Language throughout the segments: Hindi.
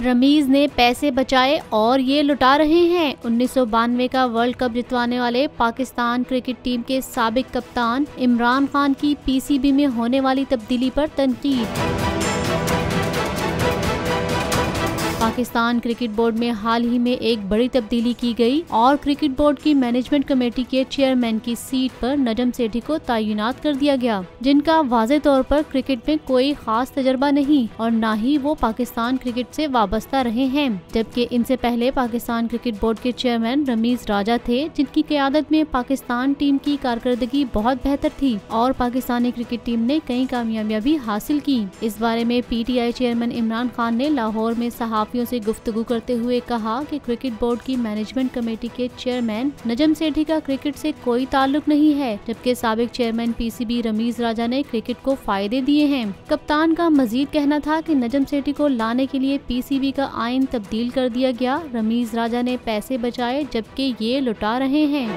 रमीज ने पैसे बचाए और ये लुटा रहे हैं। 1992 का वर्ल्ड कप जितवाने वाले पाकिस्तान क्रिकेट टीम के साबिक कप्तान इमरान खान की पीसीबी में होने वाली तब्दीली पर तनकीद। पाकिस्तान क्रिकेट बोर्ड में हाल ही में एक बड़ी तब्दीली की गई और क्रिकेट बोर्ड की मैनेजमेंट कमेटी के चेयरमैन की सीट पर नजम सेठी को तैनात कर दिया गया, जिनका वाज़ेह तौर पर क्रिकेट में कोई खास तजर्बा नहीं और न ही वो पाकिस्तान क्रिकेट से वाबस्ता रहे हैं। जबकि इनसे पहले पाकिस्तान क्रिकेट बोर्ड के चेयरमैन रमीज राजा थे, जिनकी क़यादत में पाकिस्तान टीम की कारकर्दगी बहुत बेहतर थी और पाकिस्तानी क्रिकेट टीम ने कई कामयाबियां भी हासिल की। इस बारे में PTI चेयरमैन इमरान खान ने लाहौर में सहाफियों से गुफ्तगू करते हुए कहा कि क्रिकेट बोर्ड की मैनेजमेंट कमेटी के चेयरमैन नजम सेठी का क्रिकेट से कोई ताल्लुक नहीं है, जबकि साबिक चेयरमैन PCB रमीज राजा ने क्रिकेट को फायदे दिए हैं। कप्तान का मजीद कहना था कि नजम सेठी को लाने के लिए PCB का आइन तब्दील कर दिया गया। रमीज राजा ने पैसे बचाए जबकि ये लुटा रहे हैं।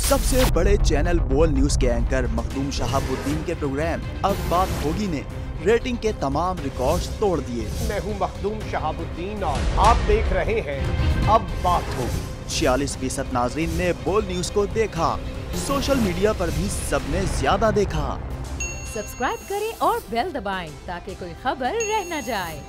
सबसे बड़े चैनल बोल न्यूज के एंकर मखदूम शहाबुद्दीन के प्रोग्राम अब बात होगी ने रेटिंग के तमाम रिकॉर्ड्स तोड़ दिए। मैं हूं मखदूम शहाबुद्दीन और आप देख रहे हैं अब बात होगी। 46% नाजरीन ने बोल न्यूज को देखा। सोशल मीडिया पर भी सबने ज्यादा देखा। सब्सक्राइब करें और बेल दबाएं ताकि कोई खबर रह न जाए।